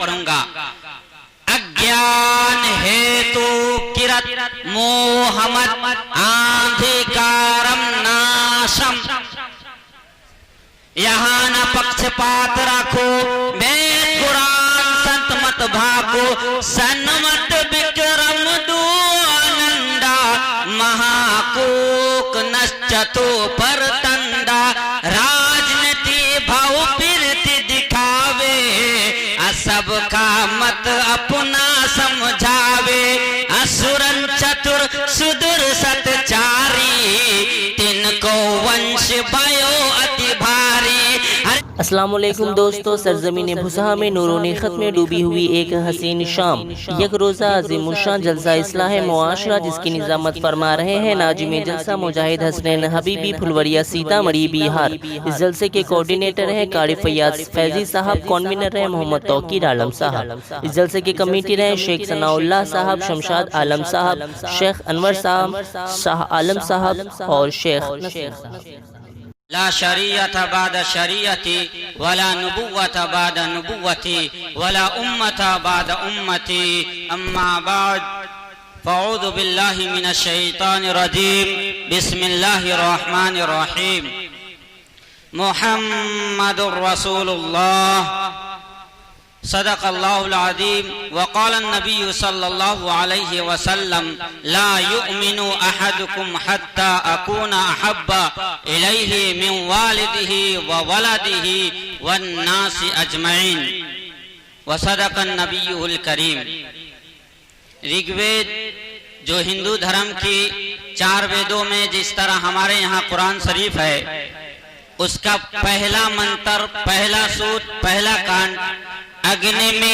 पढ़ूंगा। अज्ञान हेतु किरत मोहमत आंधिकारम नाशम, यहाँ न पक्षपात रखो, वेद पुराण संत मत भाको, सन्मत विक्रम दो आनंदा, महाकोक नश्चतो पर तंदा, राजनीति भाव प्रीति दिखावे, सबका मत अपना समझावे, असुरन चतुर सुदूर सतचारी, तिनको वंश भयो अति भारी। अस्सलामुअलैकुम दोस्तों, सरजमीन भुसहा में नूरों खत में डूबी हुई एक हसीन शाम, एक रोज़ा अज़ीमुश्शान जलसा इस्लाह मुआशरा जिसकी निज़ामत फरमा रहे हैं नाजिम जलसा मुजाहिद हसनैन हबीबी फुलवरिया सीतामढ़ी बिहार। इस जलसे के कोऑर्डिनेटर हैं कारी फैयाज फैजी साहब, कॉन्वीनर हैं मोहम्मद तौकीर आलम साहब। इस जलसे के कमेटी रहे शेख सनाउल्लाह साहब, शमशाद आलम साहब, शेख अनवर साहब, शाह आलम साहब और शेख नसीर साहब। ला शरीयत बाद शरीयती वला नुबुव्वत बाद नुबुव्वती वला उम्मत बाद उम्मती, अम्मा बाद फ़अऊज़ु बिल्लाहि मिनश शैतानिर रजीम, बिस्मिल्लाहिर रहमानिर रहीम। मुहम्मदुर रसूलुल्लाह सदक़ल्लाहुल अज़ीम व क़ाल नबी सल्लल्लाहु अलैहि वसल्लम, ला युमिनु अहदुकुम हत्ता अकूना अहब्बा इलैहि मिन वालिदिही व वलदिही वन नासि अजमईन, व सदक़न नबियुल करीम। ऋग्वेद जो हिंदू धर्म की 4 वेदों में जिस तरह हमारे यहाँ कुरान शरीफ है, उसका पहला मंत्र, पहला सूत, पहला कांड अग्निमील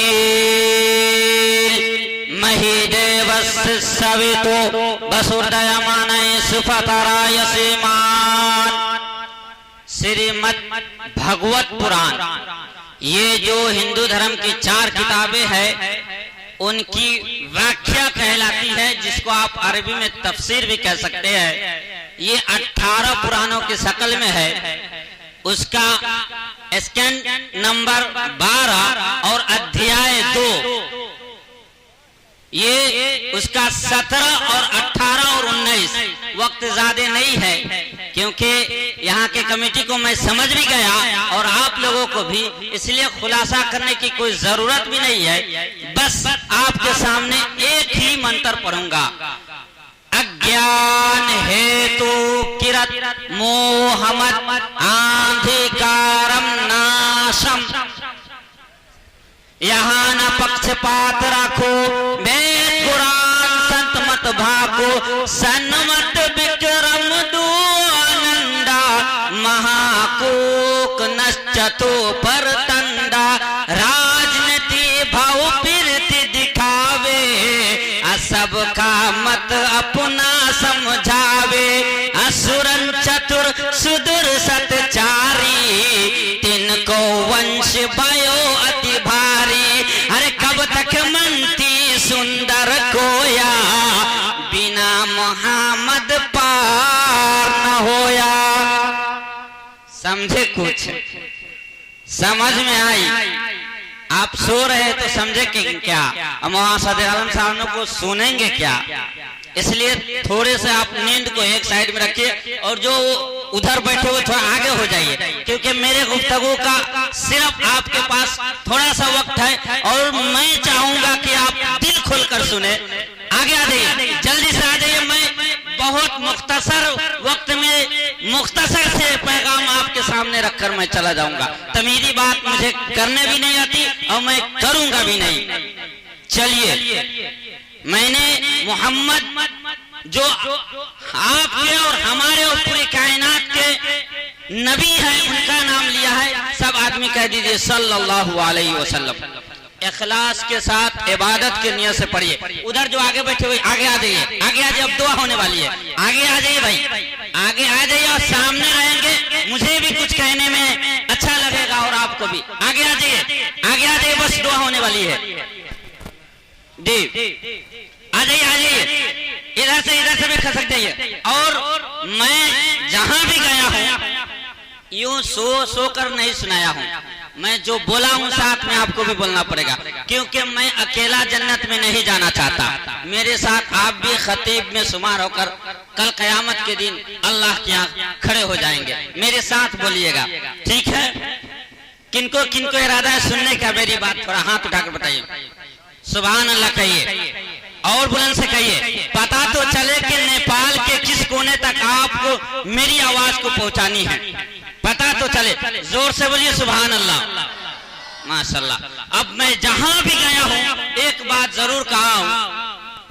महीदेवस्य सवितो वसुर्दयमानः सुफतराय सीमान। श्रीमद् भगवत पुराण, ये जो हिंदू धर्म की 4 किताबें हैं उनकी व्याख्या कहलाती है, जिसको आप अरबी में तफसीर भी कह सकते हैं। ये 18 पुराणों की शक्ल में है। उसका स्कैंड नंबर 12 और अध्याय 2, ये उसका 17 और 18 और 19। वक्त ज्यादा नहीं है क्योंकि यहाँ के कमेटी को मैं समझ भी गया और आप लोगों को भी, इसलिए खुलासा करने की कोई जरूरत भी नहीं है। बस आपके सामने एक ही मंत्र पढ़ूंगा। अज्ञान हेतु किरत मोहमत आंधिकारम नाशम, यहाँ न पक्षपात रखो, वेद पुराण संत मत भाको, सन्मत विक्रम दो आनंदा, महाकोक नश्चतो पर तंदा, राजनीति भाव प्रीति दिखावे, सबका मत अपना समझावे, असुरन चतुर सुदूर सतचारी, तिनको वंश भयो अति भारी। अरे कब तक मनती सुंदर कोया, बिना मोहम्मद पार न होया। समझे? कुछ समझ में आई? आप सो रहे तो समझे कि क्या, हम वहां सदर आलम साहब को सुनेंगे क्या? इसलिए थोड़े से आप नींद को एक साइड में रखिए और जो उधर बैठे हुए थोड़ा आगे हो जाइए, क्योंकि मेरे गुफ्तगू का सिर्फ आपके पास थोड़ा सा वक्त है और मैं चाहूंगा कि आप दिल खोलकर सुने। आगे आ जाइए, जल्दी से आ जाइए। मैं बहुत मुख्तसर वक्त में मुख्तसर से पैगाम आपके सामने रखकर मैं चला जाऊंगा। तमीज़ी बात मुझे करने भी नहीं आती और मैं करूंगा भी नहीं। चलिए, मैंने मोहम्मद जो आपके और हमारे और पूरी कायनात के नबी है उनका नाम लिया है। सब आदमी कह दीजिए सल्लल्लाहु अलैहि वसल्लम। इखलास के साथ इबादत के नियत से पढ़िए। उधर जो आगे बैठे हुए आगे आ जाइए, आगे आ जाइए, अब दुआ होने वाली है। आगे आ जाइए भाई, आगे आ जाइए और सामने रहेंगे, मुझे भी कुछ कहने में अच्छा लगेगा और आपको भी। आगे आ जाइए, आगे आ जाइए, बस दुआ होने वाली है। जी आ जाइए, आ जाइए, इधर से भी खसक जाइए। और मैं जहां भी गया हूं यूं सो कर नहीं सुनाया हूं। मैं जो बोला हूँ साथ में आपको भी बोलना पड़ेगा, क्योंकि मैं अकेला जन्नत में नहीं जाना चाहता। मेरे साथ आप भी खतीब में शुमार होकर कल कयामत के दिन अल्लाह के यहाँ खड़े हो जाएंगे। मेरे साथ बोलिएगा, ठीक है? किनको किनको इरादा है सुनने का मेरी बात? थोड़ा हाथ उठाकर बताइए, सुभान अल्लाह कहिए और बुलंद से कहिए। पता तो चले कि नेपाल के किस कोने तक आपको मेरी आवाज को पहुंचानी है, पता तो चले। जोर से बोलिए सुभान अल्लाह, माशाल्लाह। अब मैं जहां भी गया हूं एक बात जरूर कहा हूं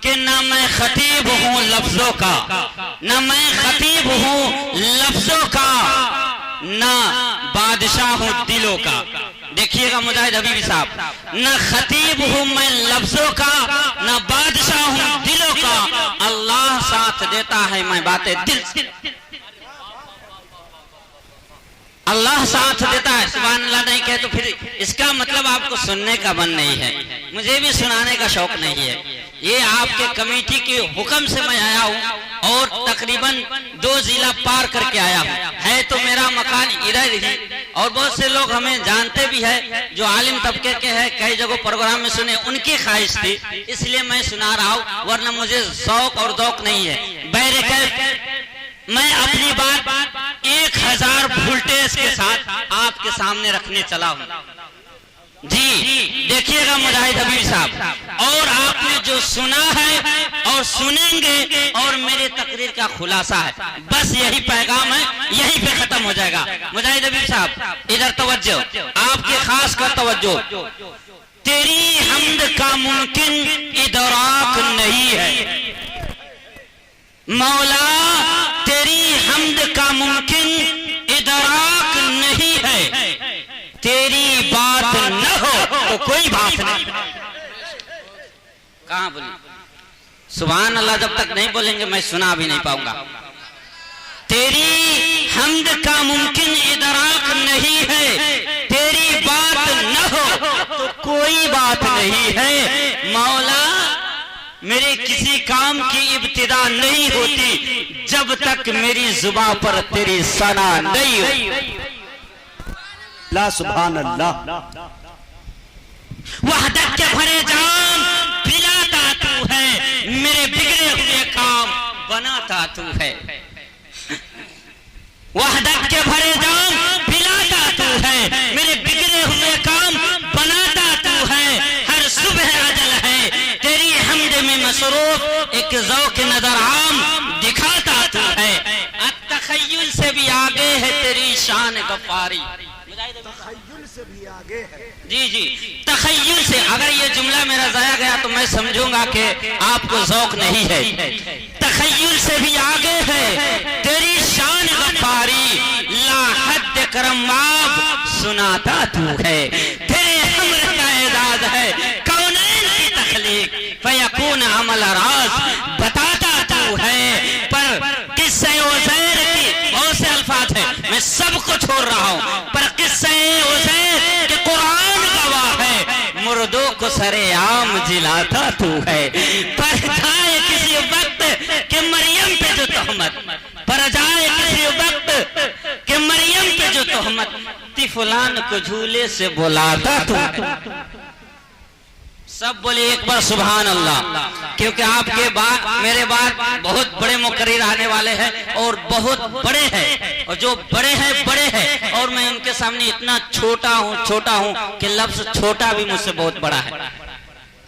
कि न मैं खतीब हूं लफ्जों का, न मैं खतीब हूं लफ्जों का, न बादशाह हूं दिलों का। देखिएगा मुजाहिद हबीबी साहब, न खतीब हूं मैं लफ्जों का, न बादशाह हूं दिलों का। अल्लाह साथ देता है मैं बातें दिल से, अल्लाह साथ देता है। सुभान अल्लाह नहीं कहे तो फिर इसका मतलब आपको सुनने का मन नहीं है, मुझे भी सुनाने का शौक नहीं है। ये आपके कमेटी के हुक्म से मैं आया हूँ और तकरीबन 2 जिला पार करके आया हूँ। है तो मेरा मकान इधर ही, और बहुत से लोग हमें जानते भी है जो आलिम तबके के हैं, कई जगह प्रोग्राम में सुने, उनकी ख्वाहिश थी इसलिए मैं सुना रहा हूँ, वरना मुझे शौक और दौक नहीं है। बहरकैफ मैं अपनी बात 1000 वोल्टेज के साथ आपके सामने रखने चला हूँ। जी देखिएगा मुजाहिद हबीब साहब, और आपने जो सुना है और सुनेंगे और मेरे तकरीर का खुलासा है, बस यही पैगाम है, यहीं पे खत्म हो जाएगा। मुजाहिद हबीब साहब इधर तवज्जो, आपके खास का तवज्जो। तेरी हमद का मुमकिन इदराक नहीं है मौला, तेरी हमद का मुमकिन इदराक नहीं है। तेरी बात न हो तो कोई बात नहीं। कहाँ बोली? सुभान अल्लाह जब तक नहीं बोलेंगे मैं सुना भी नहीं पाऊंगा। तेरी हमद का मुमकिन इदराक नहीं है, तेरी बात न हो तो कोई बात नहीं है मौला। मेरे किसी काम की इब्तिदा नहीं होती जब तक मेरी जुबान पर तेरी सना नहीं हो। ला सुभान अल्लाह। वहदत के भरे जाम पिलाता तू है, मेरे बिगड़े हुए काम बनाता तू है। वहदत के भरे जाम पिलाता तू है, मेरे बिगड़े हुए काम बनाता तू है। हर सुबह अजल है तेरी हमद में मसरूफ, एक ज़ौक़ नज़र आम दिखाता तू है। तख़य्युल से भी आगे है तेरी शान गफ़ारी, तख़य्युल से भी आगे है। जी तख़य्युल से। अगर ये जुमला मेरा ज़ाया गया तो मैं समझूंगा कि आपको ज़ौक़ नहीं है। तख़य्युल से भी आगे है तेरी शान गफ़ारी, ला हद करमाब सुनाता तू है। तेरे हमर का एजाज है कौनैन की तख्लीक, फयकून अमल राज बताता तू है। पर किस्से उज़ैर की बहुत से अल्फाज है, मैं सबको छोड़ रहा हूँ, पर किस्से उज़ैर के कुरान गवाह है। मुर्दों को सरेआम जिलाता तू है। पर जाए किसी वक्त कि मरियम पे जो तोहमत, पर जाए किसी वक्त कि मरियम पे जो तोहमत, तिफलान को झूले से बुलाता तू है। सब बोले एक बार सुभान अल्लाह, क्योंकि आपके बाद मेरे बाद बहुत बड़े मुकर्रिर आने वाले हैं और बहुत बड़े हैं, और जो बड़े हैं और मैं उनके सामने इतना छोटा हूँ कि लफ्ज छोटा भी मुझसे बहुत बड़ा है।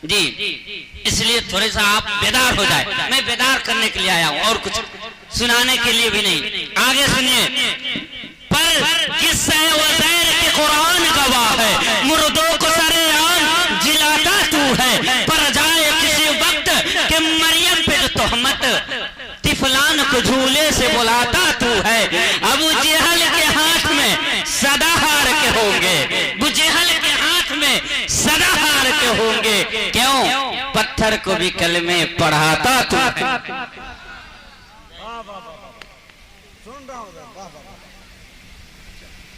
जी इसलिए थोड़े सा आप बेदार हो जाए, मैं बेदार करने के लिए आया हूँ और कुछ सुनाने के लिए भी नहीं। आगे सुनिए। पर किस्से उज़ैर के कुरान गवाह है, मुर्दों को सरेआम जिलाता तू है। पर जाए किसी वक्त कि मरियम पे जो तोहमत, तिफलान को झूले से बुलाता तू है। अबू जेहल के हाथ में सदा हार के होंगे, अबू जेहल के हाथ में सदा हार के होंगे। क्यों? पत्थर को भी कलमे पढ़ाता तू है।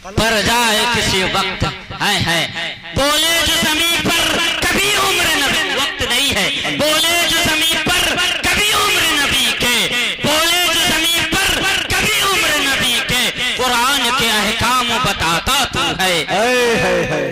पर जाए किसी वक्त है बोले जो ज़मीन पर कभी उम्र नबी, वक्त नहीं है। बोले जो ज़मीन पर कभी उम्र नबी के, बोले जो ज़मीन पर कभी उम्र नबी के, कुरान के अहकाम बताता तू है।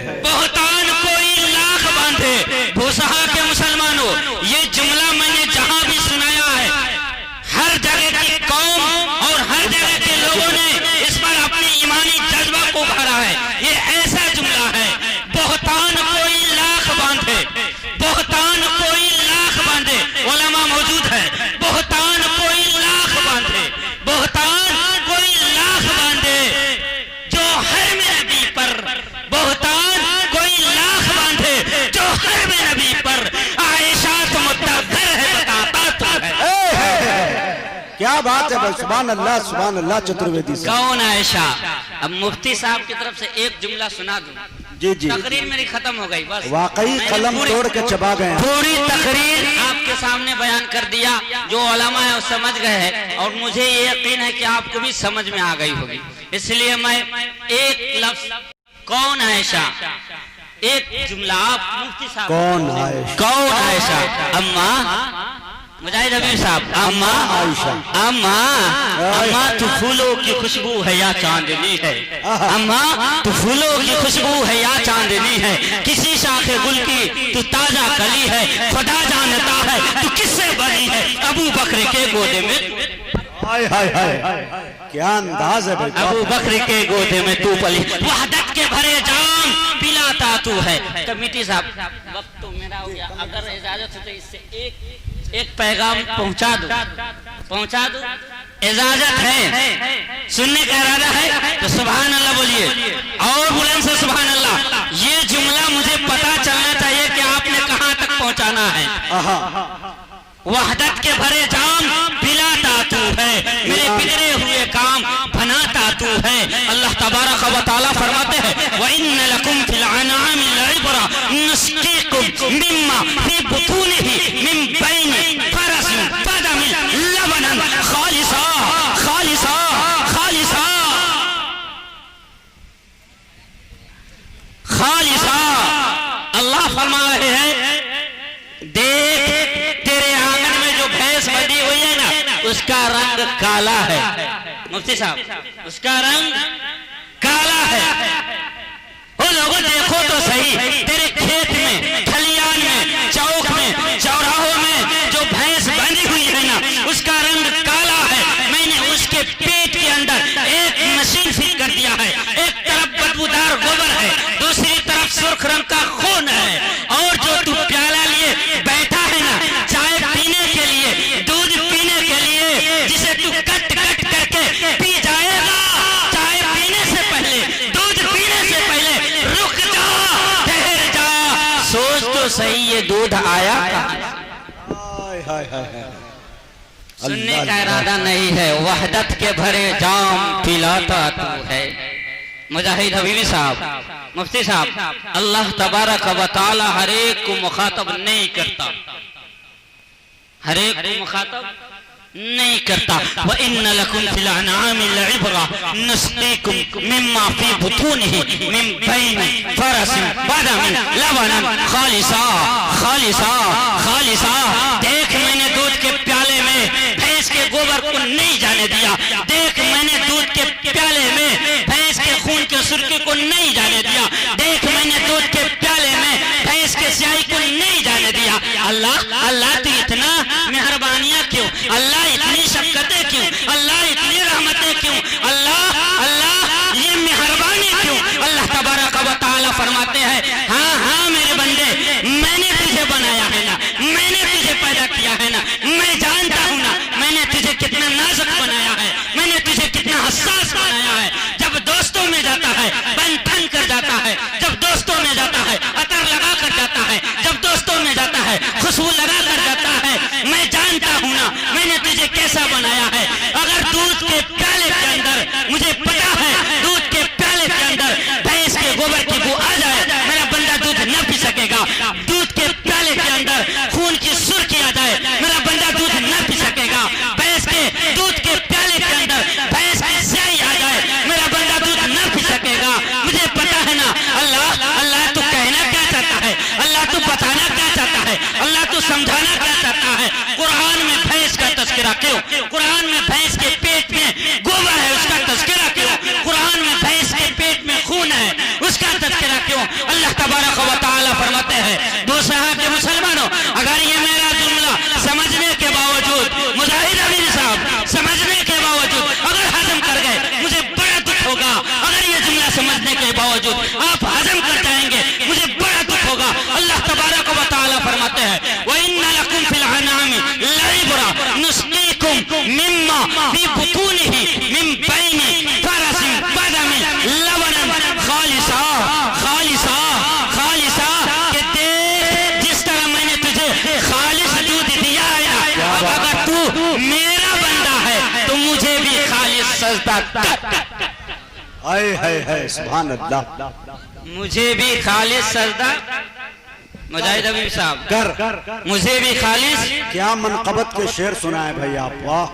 क्या बात है भाई, सुभान अल्लाह चतुर्वेदी साहब। कौन आयशा? अब मुफ्ती साहब की तरफ से एक जुमला सुना दूं। जी जी, तकरीर मेरी खत्म हो गई बस। वाकई कलम तोड़ के चबा गए हैं। पूरी तकरीर आपके सामने बयान कर दिया, जो उलमा है वो समझ गए हैं, और मुझे ये यकीन है कि आपको भी समझ में आ गई होगी। इसलिए मैं एक लफ्ज कौन आयशा, एक जुमला आप मुफ्ती साहब। कौन आयशा? कौन आयशा? अम्मा मुजाहिद हबीब साहब। अम्मा आयशा, अम्मा अम्मा तू फूलों की खुशबू है या चांदनी है? अम्मा तू फूलों की खुशबू है या चांदनी है? किसी शाखे गुल की तू ताजा कली है, खुदा जानता है तू किससे बनी है? अबू बकर के गोदे में, हाय हाय हाय, क्या अंदाज है भाई। अबू बकर के गोदे में तू पली, वहदत के भरे जाम पिलाता तू है। कमेटी साहब वक्त तो मेरा हो गया, अगर इजाजत हो तो इससे एक पैगाम पहुंचा दो। इजाजत है, सुनने का इरादा है तो सुभान अल्लाह बोलिए, और बुलंद से सुभान अल्लाह। ये जुमला मुझे पता चलना चाहिए कि आपने कहां तक पहुंचाना है। वहदत के भरे जाम पिलाता तू है, मेरे बिगड़े हुए काम बनाता तू है। अल्लाह तबारक व तआला फरमाते हैं, व इन्न लकुम फिल अनामि लइब्रा नस्कीकुम मिम्मा फी बुतूनिही मिन बैनि फरसिन फदमिन लबनन खालिसा खालिसा खालिसा खालिसा। अल्लाह फरमा रहे हैं, देख तेरे आंगन में जो भैंस बंधी हुई है ना, उसका रंग काला है। मुफ्ती साहब, उसका रंग काला है। ओ लोगों देखो तो सही, तेरे खेत में, खलियान में, चौक में, चौराहों में जो भैंस बंधी हुई है ना, उसका रंग काला है। मैंने उसके पेट के अंदर एक मशीन फिट कर दिया है। एक तरफ बदबूदार गोबर है, दूसरी तरफ सुर्ख रंग का खून है। और जो तू प्याला लिए बैठा है ना, चाय पीने के लिए, दूध पीने के लिए, जिसे तू कट कट करके पी जाएगा, चाय पीने से पहले, दूध पीने से पहले रुक जा, ठहर जा, सोच तो सही ये दूध आया कहाँ? हाय हाय हाय, सुनने का इरादा नहीं है। वहदत के भरे जाम पिलाता तू है। मुजाहिद हबीबी साहब, मुफ्ती साहब, अल्लाह तबारक व तआला हर एक को मुखातब नहीं करता, हर एक को मुखातब नहीं करता। व इन्न लकुम फिल अनामि लइब्रा नस्कीकुम मिम्मा फी बुतूनिही मिन बैनि फरसिन बदमिन लबनन खालिसा खालिसा खालिसा। देख मैंने दूध के प्याले में भैंस के गोबर को नहीं जाने दिया। देख मैंने दूध के प्याले में भैंस के खून के सुर्खे को नहीं जाने दिया। देख मैंने दूध के प्याले में भैंस के स्याही को नहीं जाने दिया। अल्लाह अल्लाह तू इतना मेहरबानियां क्यों? अल्लाह इतनी शफ़क़तें क्यों? अल्लाह इतनी रहमतें क्यों? अल्लाह अल्लाह ये मेहरबानी क्यों? अल्लाह तबारक व तआला फरमाते हैं, हाँ हाँ मेरे बंदे, मैंने तुझे बनाया है ना, मैंने तुझे पैदा किया है ना, मैं जानता हूँ ना मैंने तुझे कितना नाजुक बनाया है, मैंने तुझे कितना हसास बनाया है। जब दोस्तों में जाता है बन ठन कर जाता है, जब दोस्तों में जाता है अतर लगा कर जाता है, जब दोस्तों में जाता है खुशबू लगा कर जाता है। मैं जानता हूँ ना मैंने तुझे कैसा बनाया है। अगर दूध के प्याले के अंदर, मुझे पता है दूध के प्याले के अंदर भैंस के गोबर की बू आ जाए, मेरा बंदा दूध न पी सकेगा। दूध के प्याले के अंदर खून की सुर्खी आ जाए, मेरा बंदा दूध न पी सकेगा। भैंस के दूध के प्याले के अंदर भैंस की स्याही आ जाए, मेरा बंदा दूध न पी सकेगा। मुझे पता है ना अल्लाह अल्लाह तू कहना क्या चाहता है, अल्लाह तू बताना क्या चाहता है, अल्लाह तू समझाना क्या चाहता है। कुरान में भैंस का तज़किरा क्यों? कुरान में भैंस के पेट में गोबर है उसका तज़किरा क्यों? कुरान में भैंस के पेट में खून है उसका तज़किरा क्यों? अल्लाह तबारक व तआला फरमाते हैं, दूसरा के मुसलमानों, अगर ये मेरा जुमला समझने के बावजूद, मुजाहिद हबीब साहब समझने के बावजूद अगर हजम कर गए, मुझे बड़ा दुख होगा। अगर ये जुमला समझने के बावजूद आप हजम कर जाएंगे, मुझे बड़ा दुख होगा। अल्लाह तबारक व तआला फरमाते हैं, व इन्न लकुम फिल अनामि लइब्रा नस्कीकुम मिम्मा फी बुतूनिही मिन बैनि फरसिन बदमिन लबनन खालिसा खालिसा खालिसा। के देख जिस तरह मैंने तुझे खालिस दूध दिया है, अब अगर तू मेरा बंदा है सजदा कर। हाय सुभान अल्लाह। मुझे भी खालिस सजदा, मुजाहिद हबीब साहब कर, मुझे भी खालिस। क्या मनकबत के शेर सुनाए भाई आप, वाह।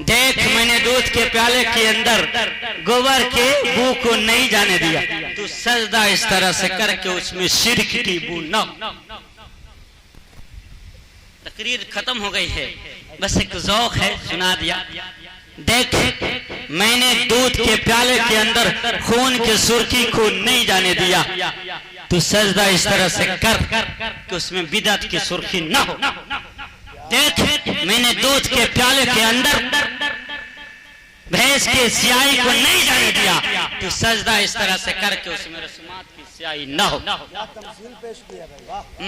देख मैंने दूध के प्याले के अंदर गोबर के बू को नहीं जाने दिया, तू सजदा इस तरह से करके उसमें शिरक की बू न। तकरीर खत्म हो गई है, बस एक ज़ौक़ है, सुना दिया। देख मैंने दूध के प्याले के अंदर खून की सुर्खी को नहीं जाने दिया, तू सजदा इस तरह से कर कि उसमें बिदअत की सुर्खी न हो। देख मैंने दूध के प्याले के अंदर भैंस के स्याही को नहीं जाने दिया, तू सजदा इस तरह से करके उसमें रस्मात की स्याही न हो।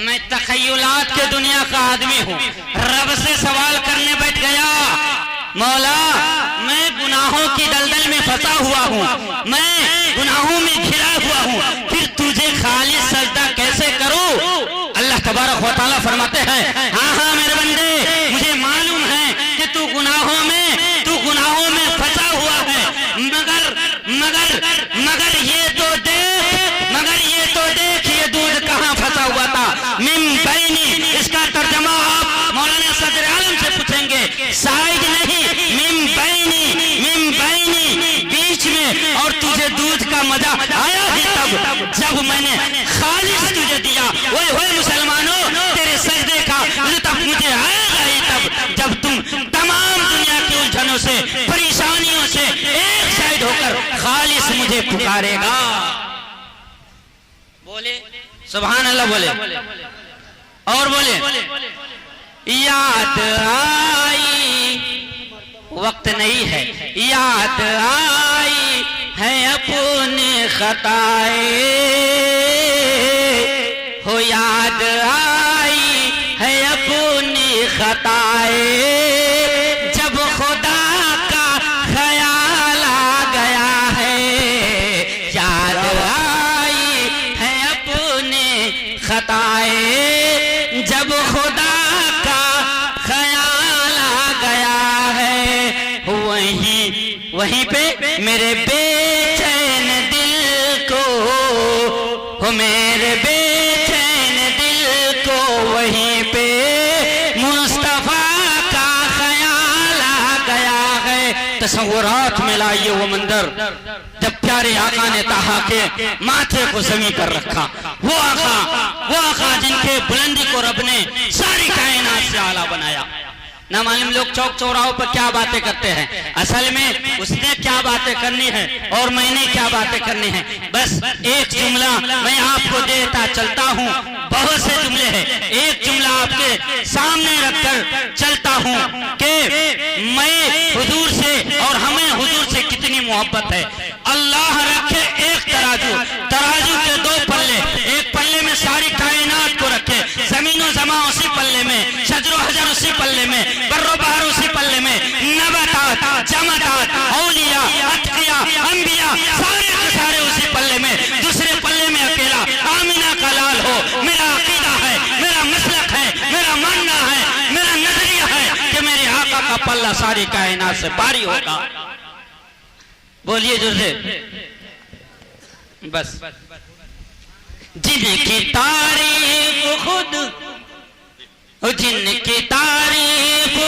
मैं तखय्युलात के दुनिया का आदमी हूँ, रब से सवाल करने बैठ गया, मौला मैं गुनाहों की दलदल में फंसा हुआ हूँ, मैं गुनाहों में घिरा हुआ हूँ, फिर तुझे खालिस सजदा कैसे करूँ? अल्लाह तबारक व तआला फरमाते हैं, हाँ मेरे बंदे, मुझे मालूम है कि तू गुनाहों में फंसा हुआ है, मगर ये तो देख ये दूध कहाँ फंसा हुआ था। मिम बैनी, इसका तर्जमा आप मौलाना सदर आलम से पूछेंगे, साइड नहीं, मिम बैनी बीच में। और तुझे दूध का मजा आया ही तब जब मैंने खालिस तुझे दिया। ओए मुसलमानों, तेरे सजदे का लुत्फ मुझे आएगा ही तब जब तुम तमाम दुनिया की उलझनों से, परेशानियों से एक साइड होकर खालिस मुझे पुकारेगा। बोले सुभान अल्लाह, बोले और बोले याद आई, वक्त नहीं है, याद आई है अपनी खताएं हो, याद आई है अपनी खताएं, जब खुदा का ख्याल आ गया है, याद आई है अपनी खताएं, जब खुदा का ख्याल आ गया है, वहीं पे मेरे बेचैन दिल को, हो मेरे बेचैन दिल को, वहीं पे मुस्तफा का ख्याल आ गया है। तसव्वुरात में लाइए वो मंजर जब प्यारे आका ने ताहा के माथे को जमी कर रखा, वो आका जिनके बुलंदी को रब ने सारी कायनात से आला बनाया। ना मालूम लोग चौक चौराहों पर क्या बातें करते हैं, असल में उसने क्या बातें करनी है और मैंने क्या बातें करनी है। बस एक जुमला मैं आपको देता चलता हूँ, बहुत से जुमले हैं, एक जुमला आपके सामने रखकर चलता हूँ कि मैं हुजूर से और हमें हुजूर से कितनी मोहब्बत है। अल्लाह रखे एक तराजू के दो पल्ले, एक पल्ले में सारी कायनात को रखे, जमीनो जमा उसी पल्ले में, शजरो हजर उसी पल्ले में, बर्रो बहर उसी पल्ले में, नबातात जमातात औलिया अतकिया अंबिया सारे उसी पल्ले में, दूसरे पल्ले में अकेला आमिना का लाल हो। मेरा अकीदा है, मेरा मसलक है, मेरा मानना है, मेरा नजरिया है कि मेरे आका का पल्ला सारी कायनात से भारी होगा। बोलिए जोर से, बस जिनकी तारीफ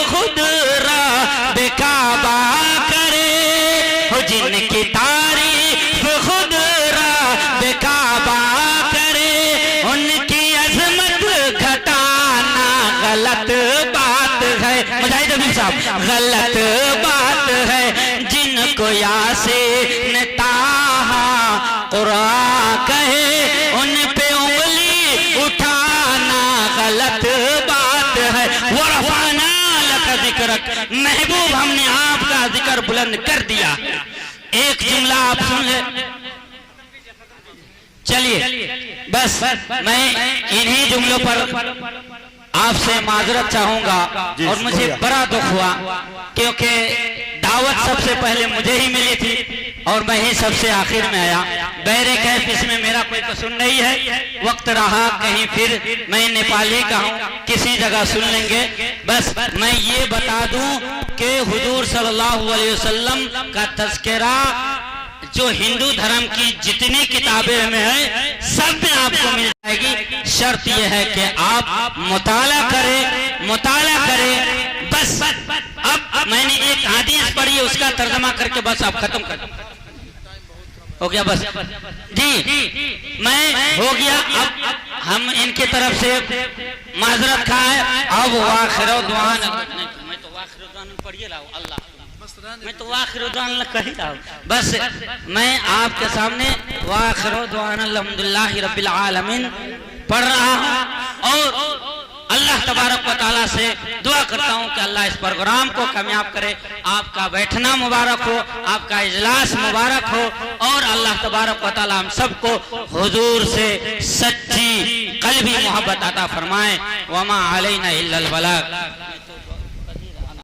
खुद रब काबा करे, जिनकी तारीफ खुद रब काबा करे, उनकी अजमत घटाना गलत बात है। मुजाहिद हबीब साहब, गलत बात है। जिनको यासीन ताहा कुरान कहे, उन पे उंगली उठाना गलत बात है। वरफाना लका जिक्रक, महबूब हमने आपका जिक्र बुलंद कर दिया। एक जुमला आप सुन ले, चलिए बस मैं इन्हीं जुमलों पर आपसे माजरत चाहूंगा। और मुझे बड़ा दुख हुआ क्योंकि दावत सबसे पहले मुझे ही मिली थी, और मैं ही सबसे आखिर में आया। बैरे कैफ इसमें मेरा कोई कसूर नहीं है। वक्त रहा कहीं फिर मैं नेपाली का हूँ, किसी जगह सुन लेंगे। बस मैं ये बता दूं कि हुजूर सल्लल्लाहु अलैहि वसल्लम का तज़किरा जो हिंदू धर्म की जितनी किताबें में है सब में आपको मिल जाएगी। शर्त यह है कि आप मुताला करें। बस अब मैंने एक हदीस पढ़ी है, उसका तर्जमा करके बस आप खत्म कर हो गया। बस जी मैं हो गया। अब हम इनकी तरफ से माजरत खाए। अब वाखिर दुआन मैं तो वाखिर दुआन पढ़िए लाओ अल्लाह, मैं तो वाखिर दुआन कह रहा हूँ। बस मैं आपके सामने वाखिर दुआन अल्हम्दुलिल्लाहि रब्बिल आलमीन पढ़ रहा हूँ और अल्लाह तबारक व तआला से दुआ करता हूँ कि अल्लाह इस प्रोग्राम को कामयाब करे। आपका बैठना मुबारक हो, आपका इजलास मुबारक हो और अल्लाह तबारक व तआला हम सबको हुजूर से सच्ची कल्बी मोहब्बत अता फरमाए। वमा अलैना इल्लल बलाग।